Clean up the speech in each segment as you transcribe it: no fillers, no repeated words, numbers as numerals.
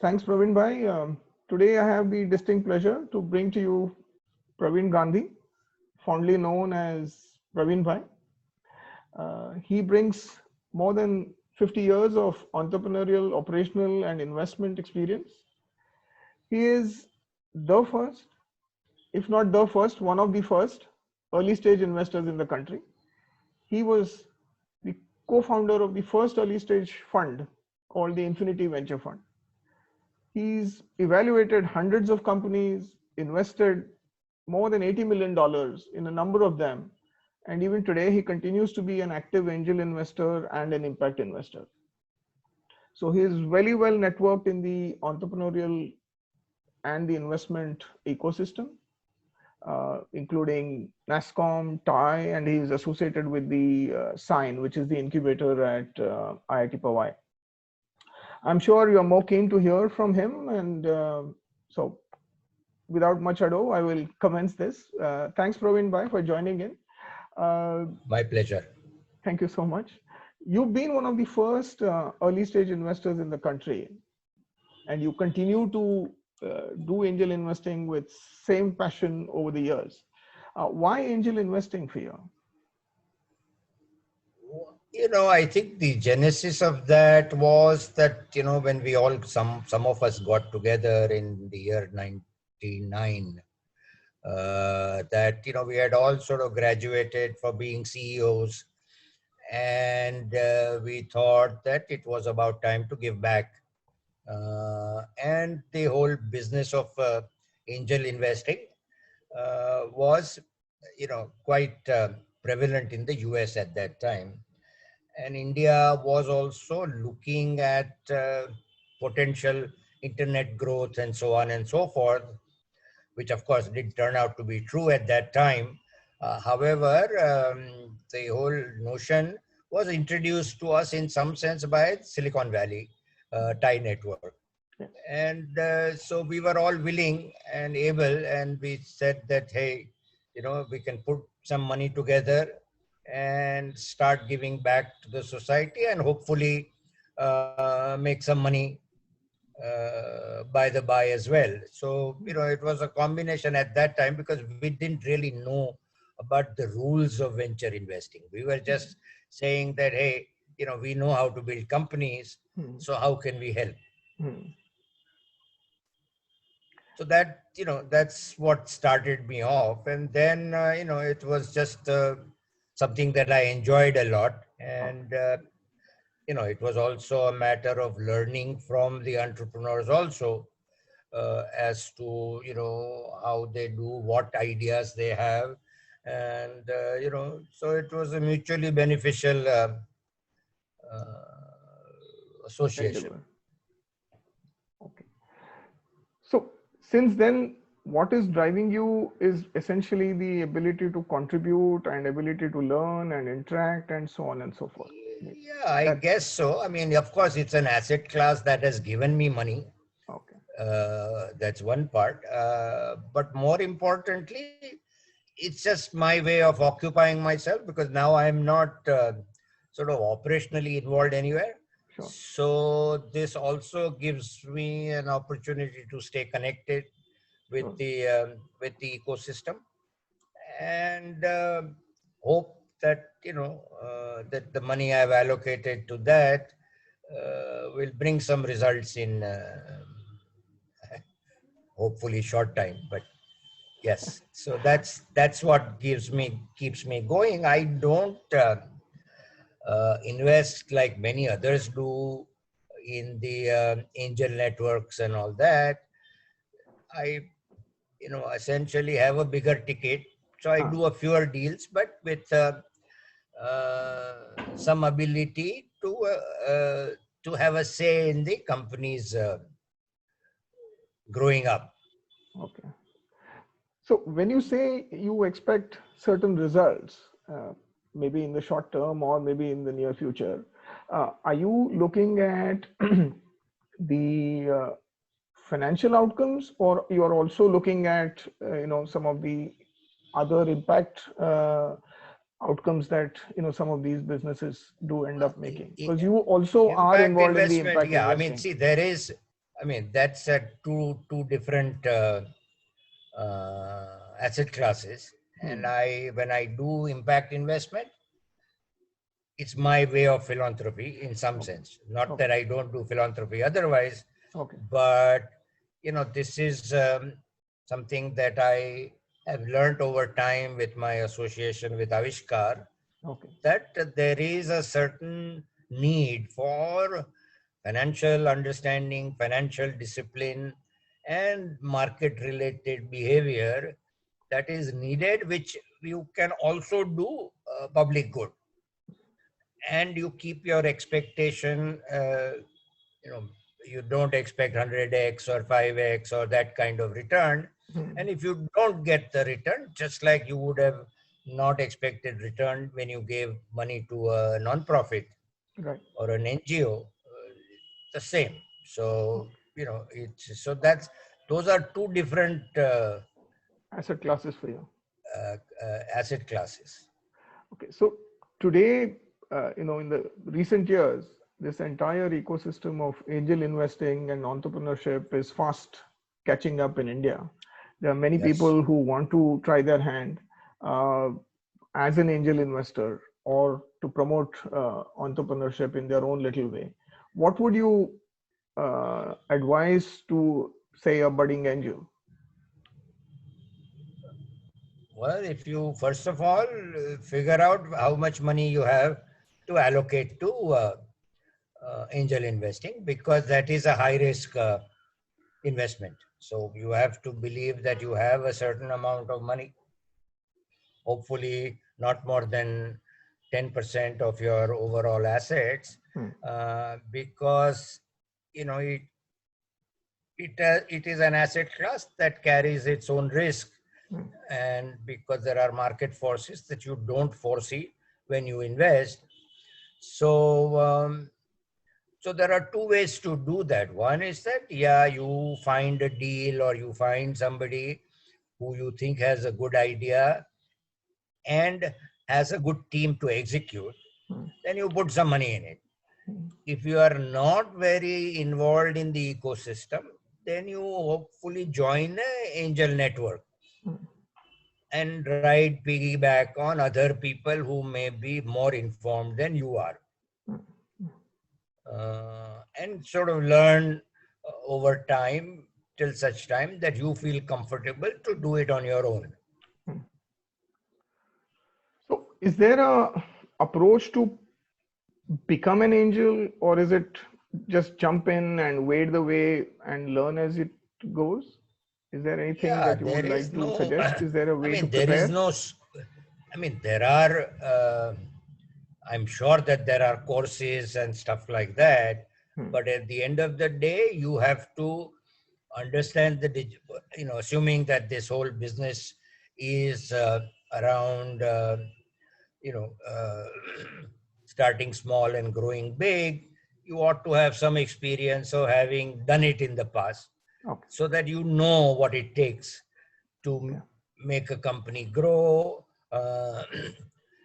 Thanks, Praveen Bhai. Today I have the distinct pleasure to bring to you Praveen Gandhi, fondly known as Praveen Bhai. He brings more than 50 years of entrepreneurial, operational, and investment experience. He is the first, if not the first, one of the first early stage investors in the country. He was the co-founder of the first early stage fund called the Infinity Venture Fund. He's evaluated hundreds of companies, invested more than $80 million in a number of them. And even today, he continues to be an active angel investor and an impact investor. So he is very well networked in the entrepreneurial and the investment ecosystem, including NASSCOM, TIE, and he is associated with the SIGN, which is the incubator at IIT Powai. I'm sure you're more keen to hear from him. And so without much ado, I will commence this. Thanks, Praveen Bhai, for joining in. My pleasure. Thank you so much. You've been one of the first early stage investors in the country, and you continue to do angel investing with same passion over the years. Why angel investing for you? I think the genesis of that was that, when we all, some of us got together in the year 99, that, we had all sort of graduated for being CEOs, and we thought that it was about time to give back. And the whole business of angel investing was, quite prevalent in the US at that time. And India was also looking at potential internet growth and so on and so forth, which of course did turn out to be true at that time. However, the whole notion was introduced to us in some sense by Silicon Valley, TIE network. And so we were all willing and able, and we said that, hey, we can put some money together and start giving back to the society and hopefully make some money by the by as well. So, it was a combination at that time because we didn't really know about the rules of venture investing. We were just saying that, hey, we know how to build companies, so how can we help? So that, that's what started me off. And then, it was just something that I enjoyed a lot. And, it was also a matter of learning from the entrepreneurs also as to, how they do, what ideas they have. And, so it was a mutually beneficial association. Okay. So since then, what is driving you is essentially the ability to contribute and ability to learn and interact and so on and so forth. Yeah, I guess so. I mean, of course, it's an asset class that has given me money. Okay. That's one part. But more importantly, it's just my way of occupying myself because now I'm not sort of operationally involved anywhere. Sure. So this also gives me an opportunity to stay connected with the ecosystem and hope that that the money I've allocated to that will bring some results in hopefully short time. But yes, so that's what keeps me going. I don't invest like many others do in the angel networks and all that. I essentially have a bigger ticket, so I do a fewer deals, but with some ability to have a say in the company's growing up. Okay. So when you say you expect certain results, maybe in the short term or maybe in the near future, are you looking at the financial outcomes, or you are also looking at some of the other impact outcomes that some of these businesses do end up making? Because you also are involved in the impact yeah, investing. I mean, see, there is, I mean, that's two different asset classes. And when I do impact investment, it's my way of philanthropy in some Okay. sense. Not Okay. that I don't do philanthropy otherwise, Okay. but this is something that I have learned over time with my association with Avishkar, Okay. that there is a certain need for financial understanding, financial discipline, and market related behavior that is needed, which you can also do public good. And you keep your expectation, you know, you don't expect 100x or 5x or that kind of return. And if you don't get the return, just like you would have not expected return when you gave money to a non-profit Right. or an NGO, the same. So, those are two different Asset classes for you. asset classes. Okay. So today, in the recent years, this entire ecosystem of angel investing and entrepreneurship is fast catching up in India. There are many Yes. people who want to try their hand uh, as an angel investor or to promote entrepreneurship in their own little way. What would you advise to, say, a budding angel? Well, if you first of all figure out how much money you have to allocate to angel investing, because that is a high risk investment. So you have to believe that you have a certain amount of money, hopefully not more than 10% of your overall assets, because it is an asset class that carries its own risk. And because there are market forces that you don't foresee when you invest. So there are two ways to do that. One is that, you find a deal or you find somebody who you think has a good idea and has a good team to execute, then you put some money in it. If you are not very involved in the ecosystem, then you hopefully join an angel network and ride piggyback on other people who may be more informed than you are. And sort of learn over time till such time that you feel comfortable to do it on your own. So is there a approach to become an angel, or is it just jump in and wade the way and learn as it goes? Is there anything Yeah, that you would there is like to no, suggest? Is there a I way to mean, there is prepare? no, I mean, there are, I'm sure that there are courses and stuff like that, but at the end of the day, you have to understand assuming that this whole business is around, you know, uh, starting small and growing big, you ought to have some experience of having done it in the past, Okay. so that you know what it takes to make a company grow.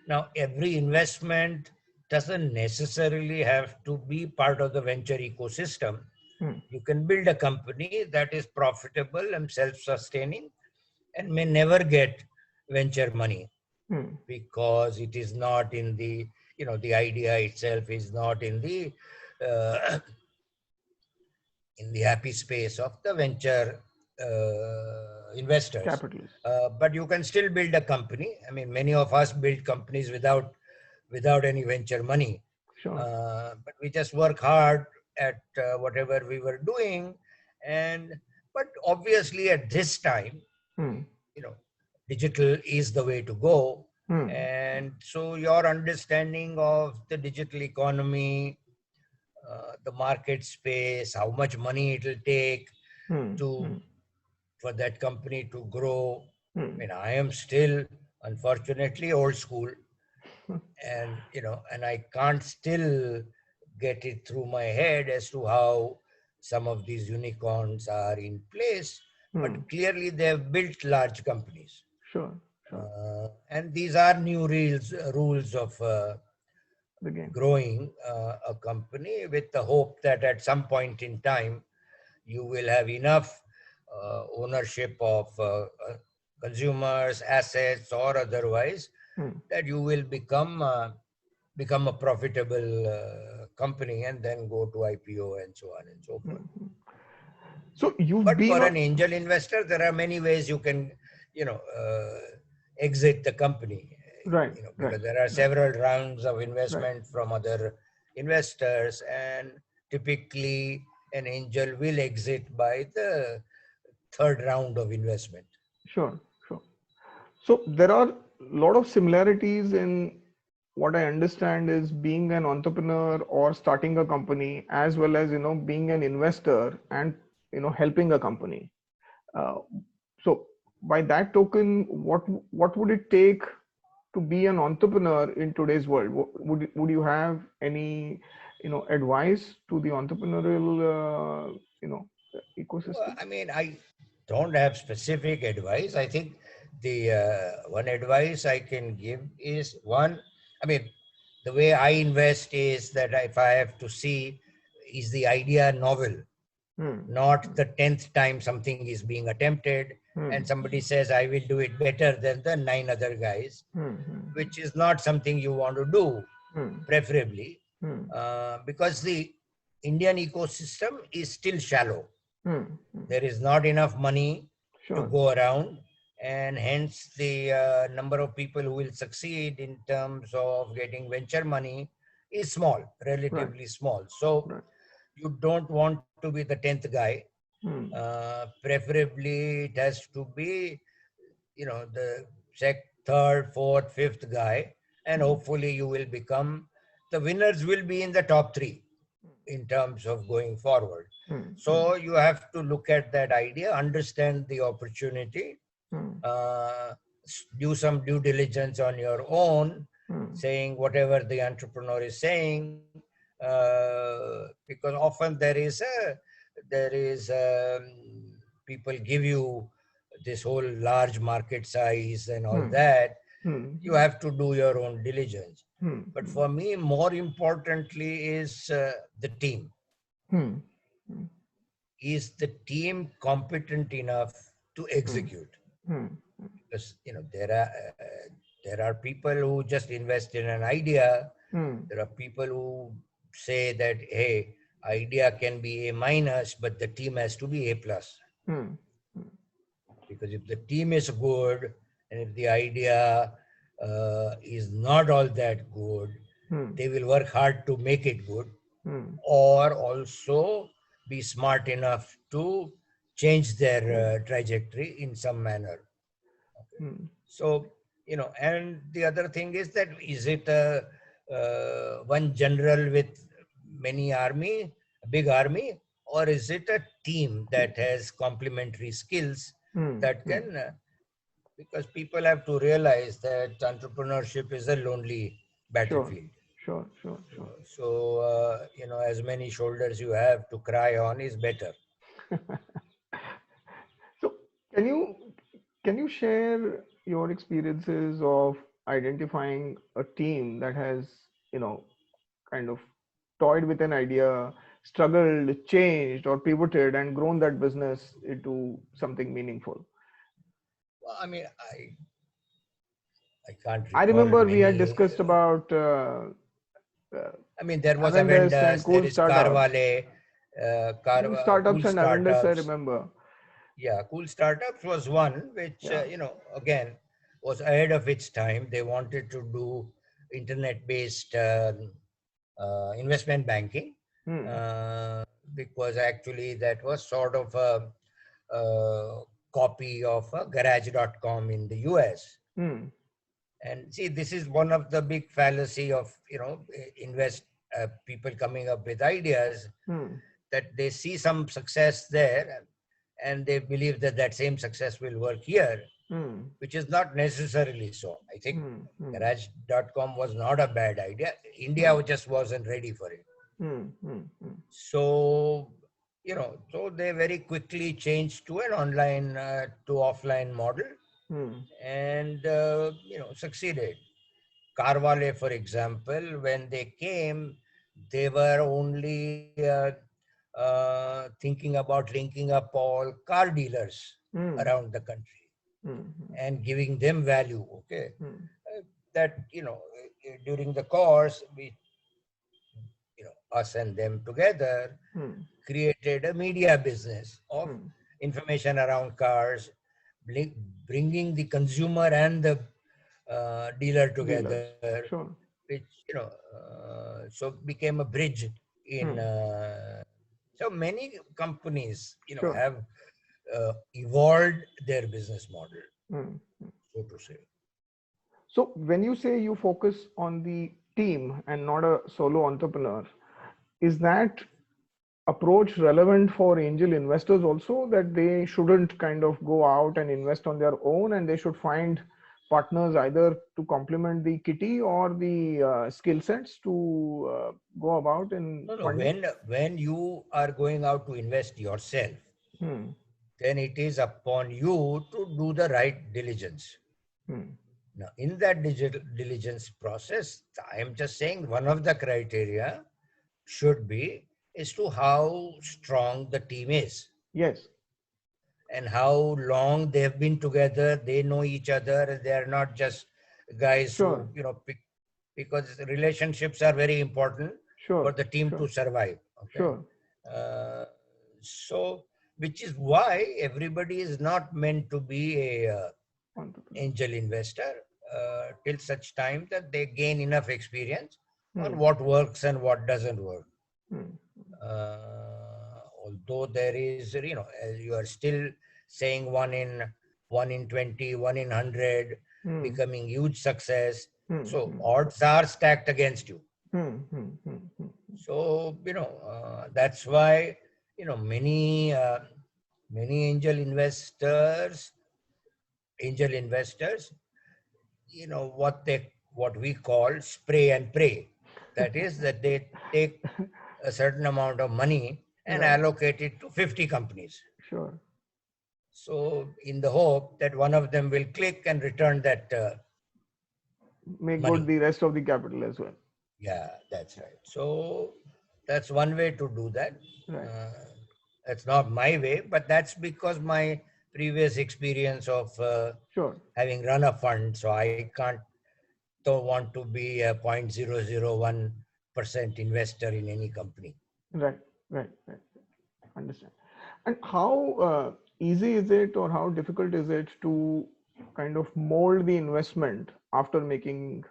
Now, every investment doesn't necessarily have to be part of the venture ecosystem. You can build a company that is profitable and self-sustaining and may never get venture money because it is not in the idea itself is not uh, in the happy space of the venture investors. Capitalist. But you can still build a company. I mean, many of us build companies without any venture money. Sure. But we just work hard at whatever we were doing. But obviously at this time, digital is the way to go. And so your understanding of the digital economy, the market space, how much money it will take for that company to grow. I mean, I am still, unfortunately, old school, and I can't still get it through my head as to how some of these unicorns are in place. But clearly, they have built large companies. Sure. Sure. And these are new rules of The game. growing a company, with the hope that at some point in time you will have enough ownership of consumers, assets, or otherwise, Hmm. that you will become a profitable company and then go to IPO and so on and so forth. Hmm. So you've But been for on. an angel investor, there are many ways you can, exit the company. Right, right, Because there are right, several rounds of right. investment from other investors, and typically an angel will exit by the third round of investment. Sure, sure. So there are a lot of similarities in what I understand is being an entrepreneur or starting a company, as well as being an investor and helping a company. Uh, so by that token, what would it take to be an entrepreneur in today's world? Would you have any advice to the entrepreneurial Well, ecosystem? I mean, I don't have specific advice. I think the one advice I can give is one, I mean, the way I invest is that if I have to see, is the idea novel, Hmm. not the 10th time something is being attempted and Hmm. somebody says, I will do it better than the nine other guys, Hmm. Hmm. which is not something you want to do, Hmm. preferably, Hmm. because the Indian ecosystem is still shallow. Hmm. Hmm. There is not enough money to Sure. go around, and hence the number of people who will succeed in terms of getting venture money is small, Right. relatively small. So Right. you don't want to be the 10th guy. Hmm. Preferably, it has to be, the third, fourth, fifth guy, and Hmm. hopefully you will become, the winners will be in the top three in terms of going forward. Hmm. Hmm. So you have to look at that idea, understand the opportunity, Hmm. uh, do some due diligence on your own, Hmm. saying whatever the entrepreneur is saying, because often there is people give you this whole large market size and all Hmm. that. Hmm. You have to do your own diligence. Hmm. But Hmm. for me, more importantly is the team. Hmm. Hmm. Is the team competent enough to Hmm. execute? Hmm. Because there are people who just invest in an idea. Hmm. There are people who say that, hey, idea can be A minus, but the team has to be A plus. Hmm. Because if the team is good and if the idea is not all that good, Hmm. they will work hard to make it good, Hmm. or also be smart enough to change their trajectory in some manner. Hmm. So, and the other thing is that, is it a one general with many army, a big army, or is it a team that has complementary skills Hmm. that Hmm. can, because people have to realize that entrepreneurship is a lonely Sure. battlefield. Sure. Sure. Sure. So, as many shoulders you have to cry on is better. So can you share your experiences of identifying a team that has you know kind of toyed with an idea, struggled, changed, or pivoted and grown that business into something meaningful? Well, I mean, I can't I recall remember we had many. discussed about uh, I mean, there was Avendus and Avendas, there Cool is Startups. Carvale, Cool Startups Cool and Avendus, I Startups. remember. Yeah, Cool Startups was one which, Yeah. again, was ahead of its time. They wanted to do internet-based investment banking, Hmm. uh, because actually that was sort of a copy of garage.com in the US. Hmm. And see, this is one of the big fallacy of, invest people coming up with ideas, Hmm. that they see some success there and they believe that that same success will work here, Hmm. which is not necessarily so. I think Hmm. Hmm. garage.com was not a bad idea. Hmm. India just wasn't ready for it. Hmm. Hmm. Hmm. So, so they very quickly changed to an online to offline model, Hmm. and, succeeded. Carvale, for example, when they came, they were only thinking about linking up all car dealers Hmm. around the country Hmm. and giving them value. Okay, Hmm. that during the course we, us and them together Hmm. created a media business of Hmm. information around cars, bringing the consumer and the dealer Dealers. together, Sure. which so became a bridge in. Hmm. So many companies, Sure. have evolved their business model, Hmm. so to say. So when you say you focus on the team and not a solo entrepreneur, is that approach relevant for angel investors also, that they shouldn't kind of go out and invest on their own and they should find partners either to complement the kitty or the skill sets to go about in No, no. funding? When you are going out to invest yourself, Hmm. then it is upon you to do the right diligence. Hmm. Now, in that digital diligence process, I am just saying one of the criteria should be as to how strong the team is Yes. and how long they have been together. They know each other. They are not just guys Sure. who, because relationships are very important for Sure. the team to Sure. survive. Okay. Sure. Uh, so, which is why everybody is not meant to be a Entrepreneur. angel investor till such time that they gain enough experience on Hmm. what works and what doesn't work. Hmm. Although there is, as you are still saying, one in 20, one in 100 Hmm. becoming huge success. Hmm. So Hmm. odds are stacked against you. Hmm. Hmm. Hmm. Hmm. So that's why many angel investors, what we call spray and pray. That is that they take a certain amount of money and Right. allocate it to 50 companies. Sure. So in the hope that one of them will click and return that Make good money. the rest of the capital as well. Yeah, that's right. So that's one way to do that. Right. Uh, that's not my way, but that's because my previous experience of Sure. having run a fund. So I don't want to be a 0.001% investor in any company. Right. Right. Right. Understand. And how easy is it, or how difficult is it to kind of mold the investment after making,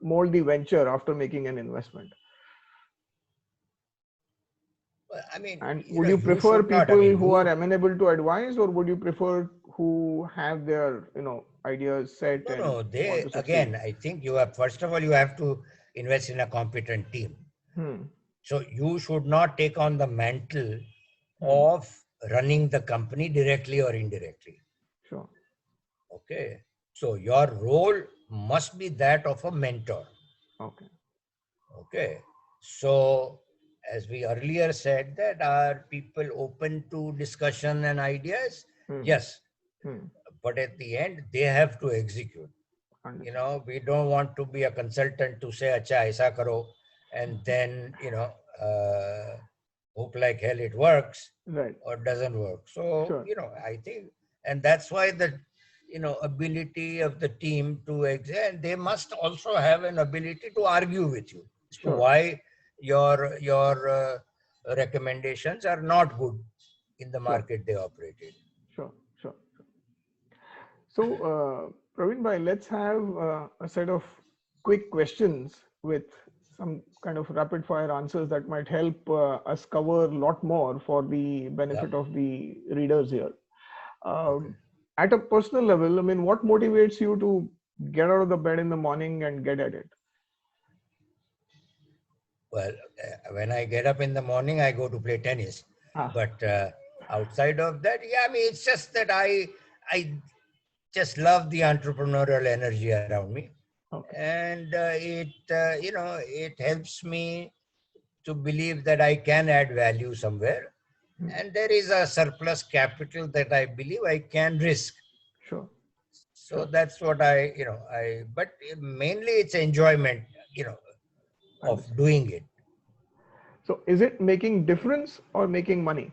mold the venture after making an investment? Well, I mean, And would you you prefer should not. I people mean, who are amenable to advice, or would you prefer who have their, ideas set and no. want They to succeed? again, I think you have. First of all, you have to invest in a competent team. Hmm. So you should not take on the mantle Hmm. of running the company directly or indirectly. Sure. Okay. So your role must be that of a mentor. Okay. Okay. So, as we earlier said, that are people open to discussion and ideas? Hmm. Yes. Hmm. But at the end, they have to execute. Understand. We don't want to be a consultant to say, acha, aisa karo, and then, hope like hell it works Right. or doesn't work. So, Sure. I think, and that's why the, ability of the team to exist, they must also have an ability to argue with you as to Sure. why your recommendations are not good in the Sure. market they operate in. Sure. Sure. So, Praveen bhai, let's have a set of quick questions with some kind of rapid fire answers that might help us cover a lot more for the Yeah. benefit of the readers here. Okay. Um, at a personal level, I mean, what motivates you to get out of the bed in the morning and get at it? Well, when I get up in the morning, I go to play tennis. Ah, But outside of that, yeah, I mean, it's just that I just love the entrepreneurial energy around me, okay. and it helps me to believe that I can add value somewhere, Hmm. and there is a surplus capital that I believe I can risk. Sure. So Sure. that's what but mainly it's enjoyment, of Understand. doing it. So is it making difference or making money?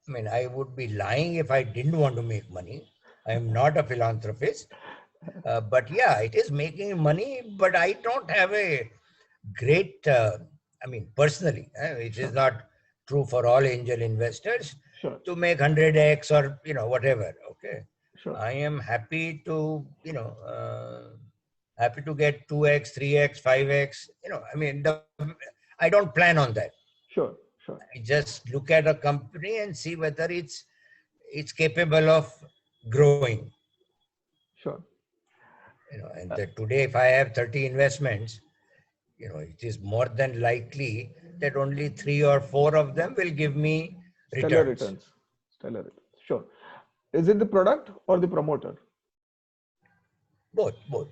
I mean, I would be lying if I didn't want to make money. I am not a philanthropist. But yeah, it is making money, but I don't have a great, I mean, personally, it is Sure, not true for all angel investors sure, to make 100x or, whatever. Okay. sure, I am happy to, happy to get 2x, 3x, 5x. I mean, I don't plan on that. sure, sure, I just look at a company and see whether it's capable of growing. sure. And today, if I have 30 investments, it is more than likely that only 3 or 4 of them will give me Stellar returns. returns. Stellar returns. Sure. Is it the product or the promoter? Both. Both.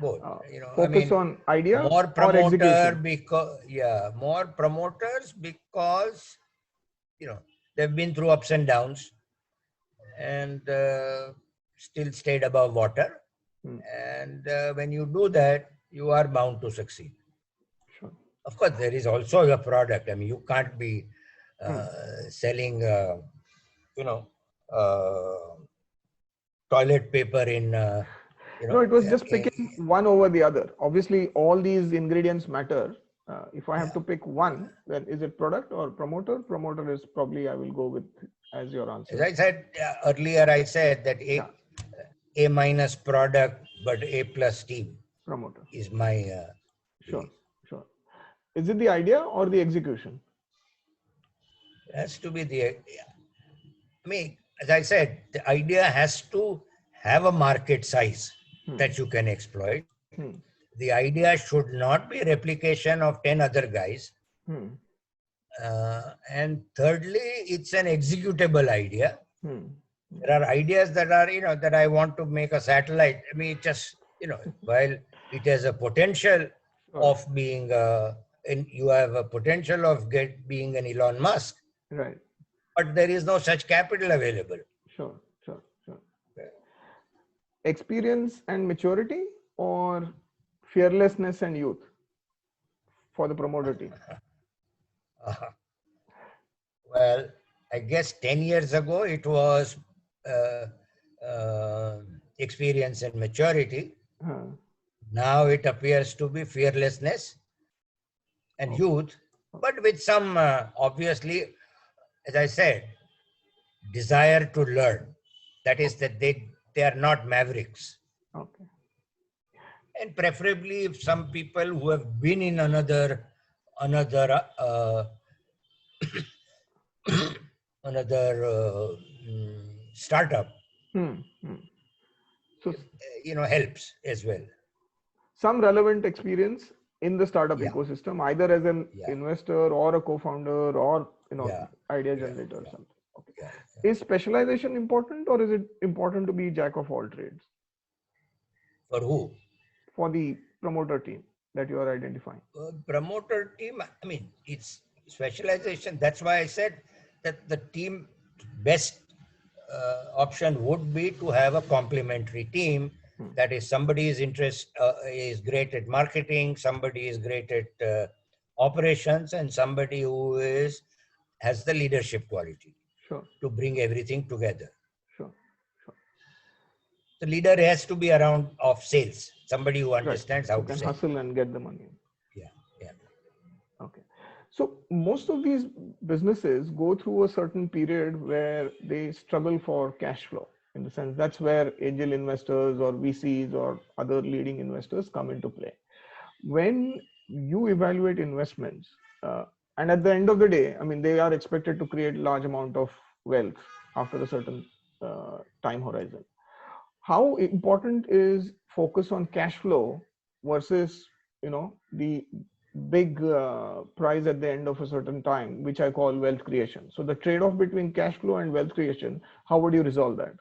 Both. I Focus mean, on idea more or promoter execution? more promoters because they've been through ups and downs and still stayed above water. Hmm. And when you do that, you are bound to succeed. Sure. Of course, there is also a product. I mean, you can't be Hmm. selling, uh, toilet paper in, No, it was just picking one over the other. Obviously, all these ingredients matter. If I have to pick one, then is it product or promoter? Promoter is probably I will go with as your as answer. I said earlier, I said that Yeah, A minus product, but A plus team promoter. is my Sure, belief. sure. Is it the idea or the execution? Has to be I mean, as I said, the idea has to have a market size Hmm. that you can exploit. Hmm. The idea should not be a replication of 10 other guys. Hmm. And thirdly, it's an executable idea. Hmm. There are ideas that are, that I want to make a satellite. I mean, it just, while it has a potential Sure. of being, and you have a potential of being an Elon Musk, Right. but there is no such capital available. Sure, sure, sure. Experience and maturity or fearlessness and youth for the promoter team? Well, I guess 10 years ago it was experience and maturity. Huh. Now it appears to be fearlessness and youth, but with some, obviously, as I said, desire to learn. That is that they are not mavericks. Okay. And preferably if some people who have been in another startup, Hmm. Hmm. So helps as well. some relevant experience in the startup Yeah. ecosystem, either as an Yeah. investor or a co-founder or Yeah. idea Yeah. generator or Yeah. something. Okay. Yeah. Is specialization important or is it important to be jack of all trades For who? for the promoter team that you are identifying? Promoter team, I mean, it's specialization. That's why I said that the team best option would be to have a complementary team. That is, somebody is great at marketing, somebody is great at operations, and somebody who has the leadership quality Sure, to bring everything together. sure, sure. The leader has to be around of sales, somebody who Right. understands how Who to can sell. hustle and get the money. Yeah, yeah. Okay. So most of these businesses go through a certain period where they struggle for cash flow. In the sense that's where angel investors or VCs or other leading investors come into play. When you evaluate investments, and at the end of the day, I mean, they are expected to create large amount of wealth after a certain time horizon. How important is focus on cash flow versus the big prize at the end of a certain time, which I call wealth creation? So the trade-off between cash flow and wealth creation, how would you resolve that?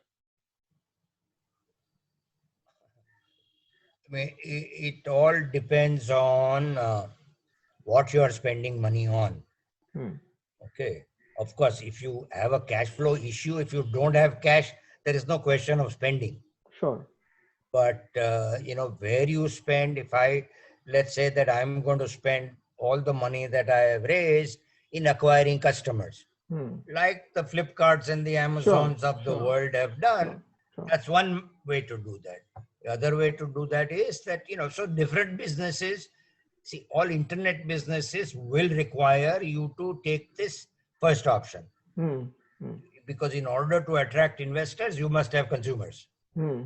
I mean, it all depends on what you are spending money on. Hmm. Okay. Of course, if you have a cash flow issue, if you don't have cash, there is no question of spending. Sure. But where you spend, if I let's say that I'm going to spend all the money that I have raised in acquiring customers, Hmm. like the Flipkarts and the Sure, Amazons of the sure, world have done. sure, sure. That's one way to do that. The other way to do that is that, so different businesses, see, all internet businesses will require you to take this first option, Hmm. Hmm. because in order to attract investors, you must have consumers, Hmm.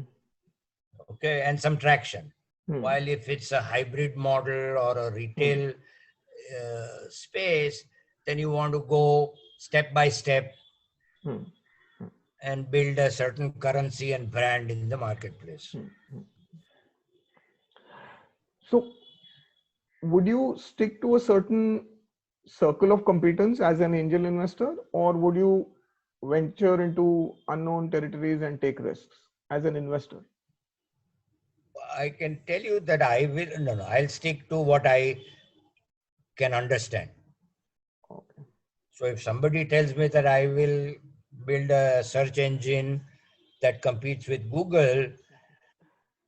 okay, and some traction. Hmm. While if it's a hybrid model or a Hmm. retail space, then you want to go step by step Hmm. Hmm. and build a certain currency and brand in the marketplace. Hmm. Hmm. So, would you stick to a certain circle of competence as an angel investor, or would you venture into unknown territories and take risks as an investor? I can tell you that I will, no, I'll stick to what I can understand. Okay. So if somebody tells me that I will build a search engine that competes with Google,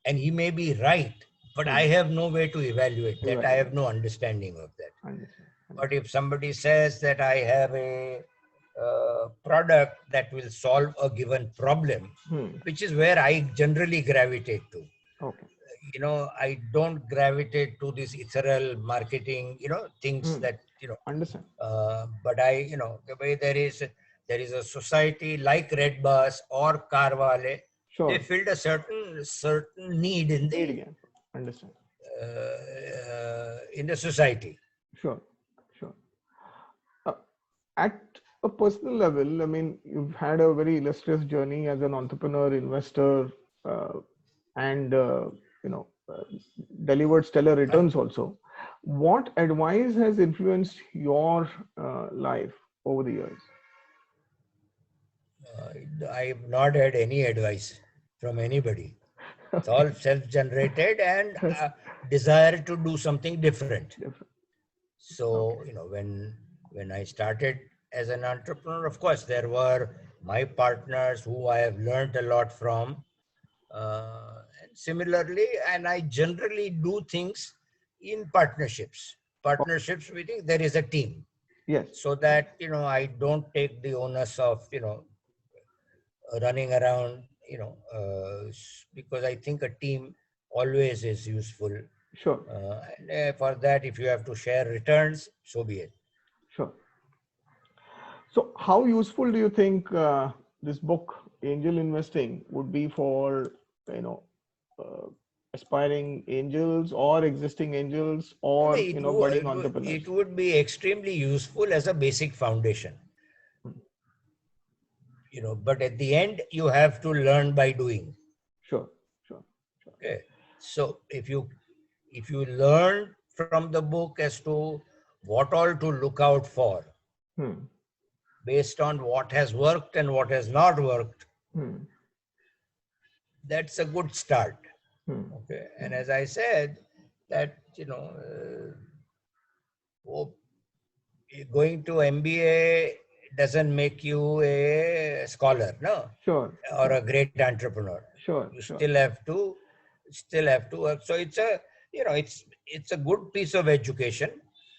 and he may be right, but I Hmm. have no way to evaluate that. I have Evaluate. no understanding of that. Understand. But Understand. if somebody says that I have a product that will solve a given problem, Hmm. which is where I generally gravitate to. Okay. I don't gravitate to this ethereal marketing, things Hmm. that, Understand. but the way there is a society like Redbus or Carvale, they Sure. filled a certain need Need again. Understand. in the society. Sure. Sure. Uh, at a personal level, I mean, you've had a very illustrious journey as an entrepreneur, investor, uh, and you know, uh, delivered stellar returns also. What advice has influenced your life over the years? I've not had any advice from anybody. It's Okay. all self-generated and desire to do something different. Different. So, Okay. when I started as an entrepreneur, of course, there were my partners who I have learned a lot from. And similarly, and I generally do things in partnerships. Oh, Partnerships, we think there is a team, yes. so Yes. that I don't take the onus of running around, because I think a team always is useful. Sure. And for that, if you have to share returns, so be it. Sure. So, how useful do you think this book, Angel Investing, would be for you know uh, aspiring angels or existing angels No, no, or it, budding would, entrepreneurs? it would be extremely useful as a basic foundation, Hmm. but at the end, you have to learn by doing. Sure, sure, sure. Okay. So if you learn from the book as to what all to look out for Hmm. based on what has worked and what has not worked, Hmm. that's a good start. Hmm. Okay. And Hmm. as I said, that oh, going to MBA doesn't make you a scholar, no, Sure, or a sure, great entrepreneur. sure, You sure. still have to work. So it's a good piece of education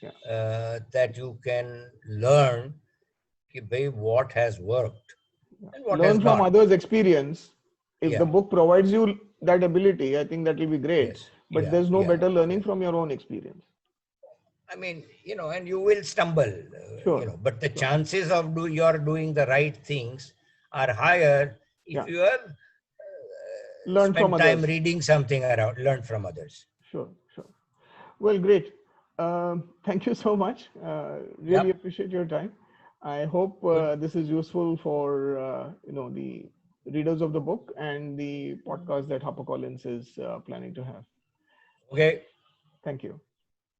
Yeah. that you can learn what has worked Yeah. and what has Learn from not. others' experience. If the Yeah. book provides you that ability, I think that will be great. Yes. But Yeah. there's no Yeah. better learning Yeah. from your own experience. I mean, and you will stumble, Sure, but the sure. chances of you're doing the right things are higher if Yeah. you have Learn from spent time others. reading something around, learn from others. Sure, sure. Well, great. Thank you so much. Really Yep. appreciate your time. I hope Good. this is useful for the readers of the book and the podcast that HarperCollins is planning to have. Okay. Thank you.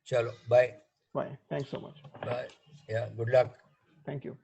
Chalo. Bye. Bye. Thanks so much. Bye. Yeah. Good luck. Thank you.